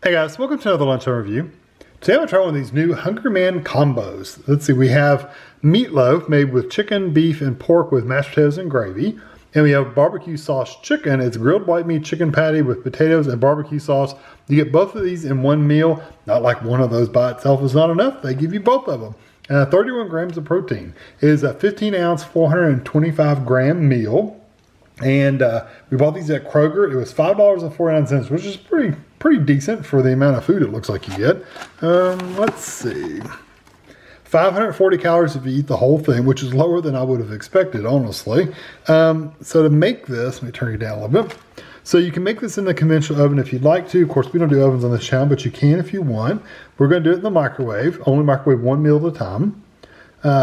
Hey guys, welcome to another Lunchtime review. Today I'm going to try one of these new Hungry Man combos. Let's see, we have meatloaf made with chicken, beef, and pork with mashed potatoes and gravy. And we have barbecue sauce chicken. It's grilled white meat chicken patty with potatoes and barbecue sauce. You get both of these in one meal. Not like one of those by itself is not enough. They give you both of them. 31 grams of protein. It is a 15 ounce, 425 gram meal. And we bought these at Kroger. It was $5.49, which is pretty decent for the amount of food it looks like you get. Let's see. 540 calories if you eat the whole thing, which is lower than I would have expected, honestly. So to make this, let me turn you down a little bit. So you can make this in the conventional oven if you'd like to. Of course, we don't do ovens on this channel, but you can if you want. We're going to do it in the microwave. Only microwave one meal at a time.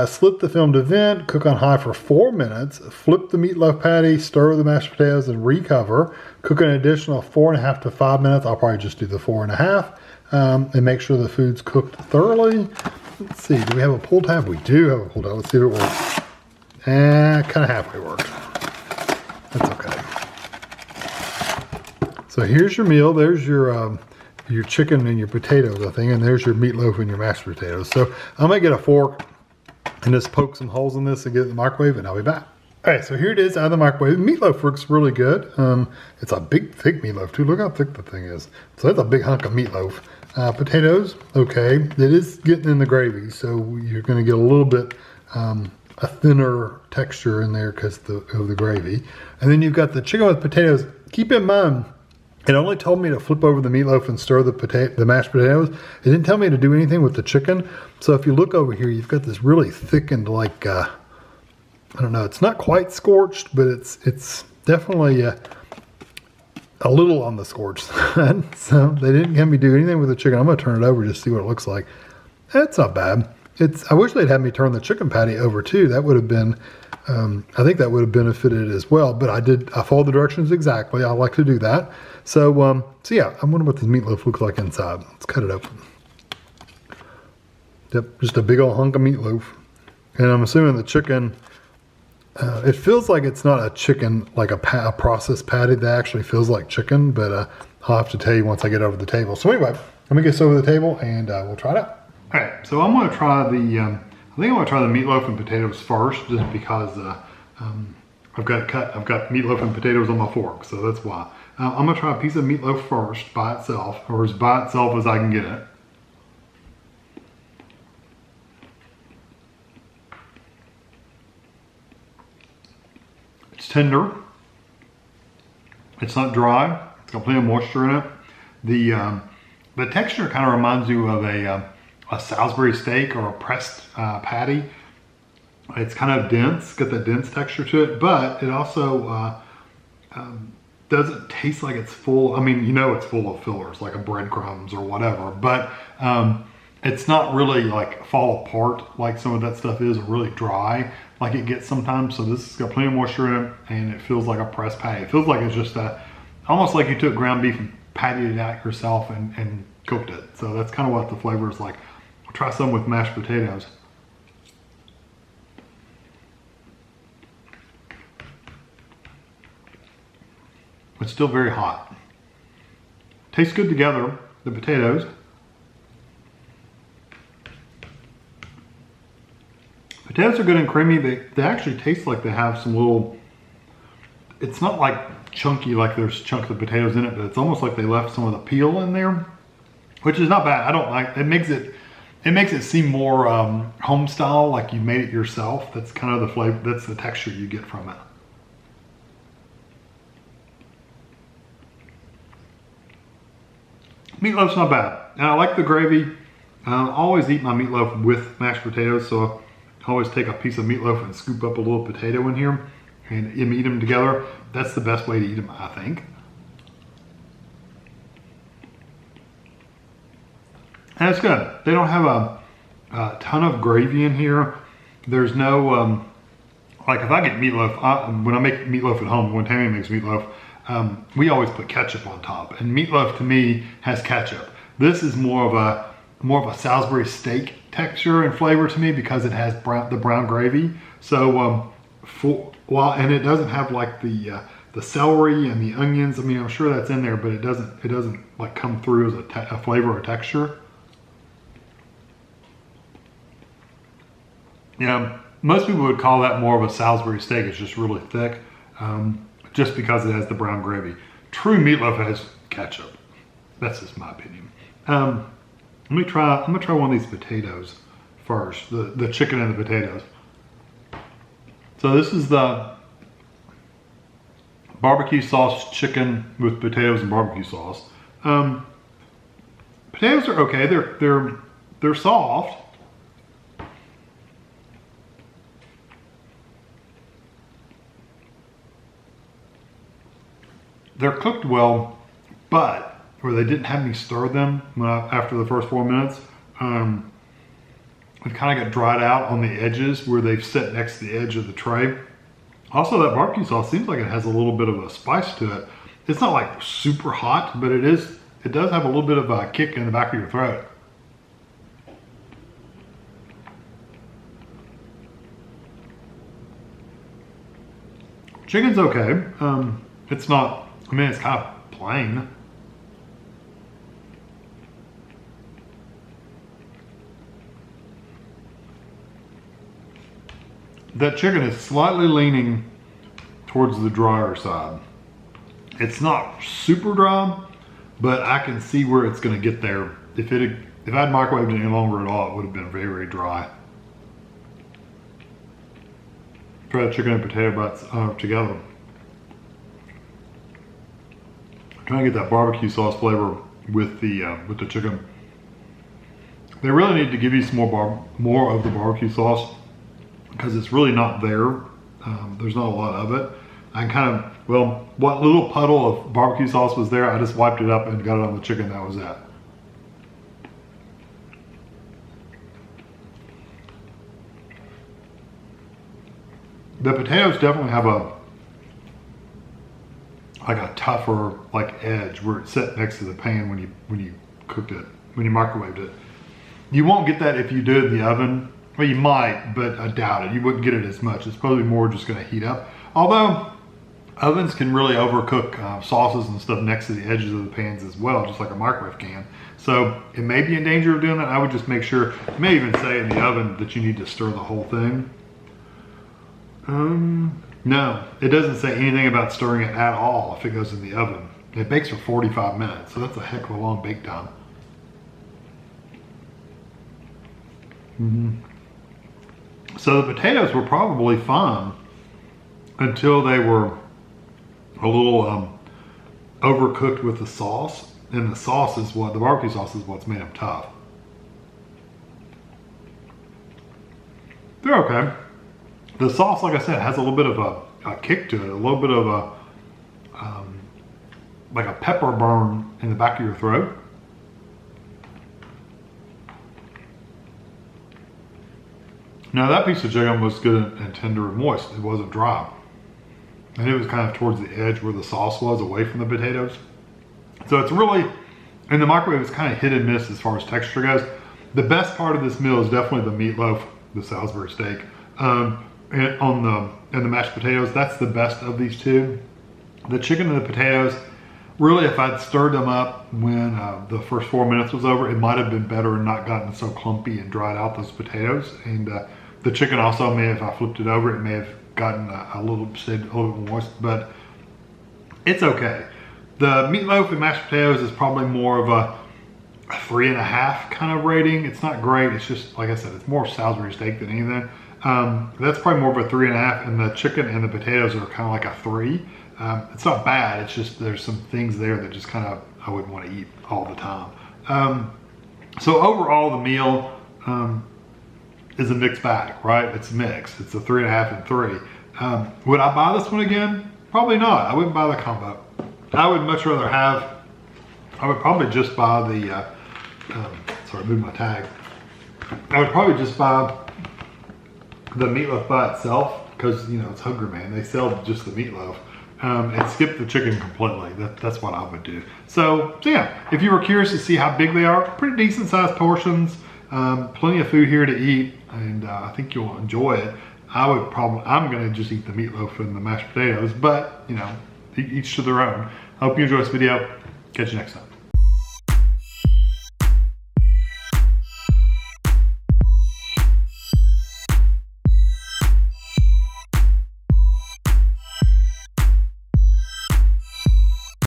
Slip the film to vent, cook on high for 4 minutes, flip the meatloaf patty, stir the mashed potatoes, and recover. Cook an additional 4.5 to 5 minutes. I'll probably just do the 4.5, and make sure the food's cooked thoroughly. Let's see, do we have a pull tab? We do have a pull tab. Let's see if it works. Kind of halfway worked. That's okay. So here's your meal. There's your chicken and your potatoes, I think, and there's your meatloaf and your mashed potatoes. So I'm gonna get a fork and just poke some holes in this and get it in the microwave, and I'll be back. All right, so here it is out of the microwave. Meatloaf works really good. It's a big, thick meatloaf too. Look how thick the thing is. So that's a big hunk of meatloaf. Potatoes, okay. It is getting in the gravy, so you're gonna get a little bit a thinner texture in there because of the gravy. And then you've got the chicken with potatoes. Keep in mind, it only told me to flip over the meatloaf and stir the mashed potatoes. It didn't tell me to do anything with the chicken. So if you look over here, you've got this really thickened, like, I don't know, it's not quite scorched, but it's definitely a little on the scorched side. So they didn't have me do anything with the chicken. I'm gonna turn it over just to see what it looks like. That's not bad. I wish they'd had me turn the chicken patty over too. That would have been, I think that would have benefited as well, but I followed the directions exactly. I like to do that. So yeah, I wonder what this meatloaf looks like inside. Let's cut it open. Yep, just a big old hunk of meatloaf. And I'm assuming the chicken, it feels like it's not a chicken, like a processed patty that actually feels like chicken, but I'll have to tell you once I get over the table. So anyway, let me get this over the table and we'll try it out. All right, so I'm gonna try I think I'm gonna try the meatloaf and potatoes first, just because I've got meatloaf and potatoes on my fork, so that's why. I'm gonna try a piece of meatloaf first by itself, or as by itself as I can get it. It's tender. It's not dry. It's got plenty of moisture in it. The texture kind of reminds you of a Salisbury steak or a pressed patty. It's kind of dense, got that dense texture to it, but it also doesn't taste like it's full. I mean, you know it's full of fillers, like a breadcrumbs or whatever, but it's not really like fall apart like some of that stuff is, or really dry like it gets sometimes. So this has got plenty of moisture in it, and it feels like a pressed patty. It feels like it's just almost like you took ground beef and patted it out yourself and cooked it. So that's kind of what the flavor is like. I'll try some with mashed potatoes. It's still very hot. Tastes good together, the potatoes. Potatoes are good and creamy. They actually taste like they have some little, it's not like chunky like there's chunks of potatoes in it, but it's almost like they left some of the peel in there, which is not bad. I don't like, it makes it seem more home style, like you made it yourself. That's kind of the flavor, that's the texture you get from it. Meatloaf's not bad, and I like the gravy. I always eat my meatloaf with mashed potatoes, so I always take a piece of meatloaf and scoop up a little potato in here and eat them together. That's the best way to eat them, I think. And it's good. They don't have a ton of gravy in here. There's no, like if I get meatloaf, when I make meatloaf at home, when Tammy makes meatloaf, we always put ketchup on top, and meatloaf to me has ketchup. This is more of a Salisbury steak texture and flavor to me because it has the brown gravy. So and it doesn't have like the celery and the onions. I mean, I'm sure that's in there, but it doesn't like come through as a flavor or texture. Yeah, most people would call that more of a Salisbury steak. It's just really thick, just because it has the brown gravy. True meatloaf has ketchup. That's just my opinion. I'm gonna try one of these potatoes first, the chicken and the potatoes. So this is the barbecue sauce chicken with potatoes and barbecue sauce. Potatoes are okay. They're soft. They're cooked well, but where they didn't have me stir them after the first 4 minutes, they've kind of got dried out on the edges where they've set next to the edge of the tray. Also, that barbecue sauce seems like it has a little bit of a spice to it. It's not like super hot, but it does have a little bit of a kick in the back of your throat. Chicken's okay. It's not, I mean, it's kind of plain. That chicken is slightly leaning towards the drier side. It's not super dry, but I can see where it's going to get there. If I'd microwaved it any longer at all, it would have been very, very dry. Try the chicken and potato bites together. Trying to get that barbecue sauce flavor with the chicken. They really need to give you some more of the barbecue sauce, because it's really not there. There's not a lot of it. I kind of, well, what little puddle of barbecue sauce was there, I just wiped it up and got it on the chicken. That was that. The potatoes definitely have a tougher edge where it's set next to the pan when you cooked it, when you microwaved it. You won't get that if you do it in the oven. Well, you might, but I doubt it. You wouldn't get it as much. It's probably more just going to heat up. Although ovens can really overcook sauces and stuff next to the edges of the pans as well, just like a microwave can. So it may be in danger of doing that. I would just make sure, it may even say in the oven that you need to stir the whole thing. No, it doesn't say anything about stirring it at all if it goes in the oven. It bakes for 45 minutes, so that's a heck of a long bake time. So the potatoes were probably fine until they were a little overcooked with the sauce, and the barbecue sauce is what's made them tough. They're okay. The sauce, like I said, has a little bit of a kick to it, a little bit of like a pepper burn in the back of your throat. Now that piece of chicken was good and tender and moist. It wasn't dry. And it was kind of towards the edge where the sauce was, away from the potatoes. So it's really, in the microwave, it's kind of hit and miss as far as texture goes. The best part of this meal is definitely the meatloaf, the Salisbury steak. And the mashed potatoes, that's the best of these two. The chicken and the potatoes, really, if I'd stirred them up when the first 4 minutes was over, it might have been better and not gotten so clumpy and dried out those potatoes. And the chicken also if I flipped it over, it may have gotten a little bit moist, but it's okay. The meatloaf and mashed potatoes is probably more of a 3.5 kind of rating. It's not great. It's just, like I said, it's more Salisbury steak than anything. That's probably more of a 3.5, and the chicken and the potatoes are kind of like a 3. It's not bad. It's just there's some things there that just kind of I wouldn't want to eat all the time. So overall, the meal is a mixed bag, right? It's mixed. It's a 3.5 and 3. Would I buy this one again? Probably not. I wouldn't buy the combo. I would much rather have. I would probably just buy the. Sorry, move my tag. I would probably just buy the meatloaf by itself, because it's Hungry Man. They sell just the meatloaf, and skip the chicken completely. That's what I would do. So yeah, if you were curious to see how big they are, pretty decent sized portions, plenty of food here to eat, and I think you'll enjoy it. I'm gonna just eat the meatloaf and the mashed potatoes, but each to their own. I hope you enjoy this video. Catch you next time.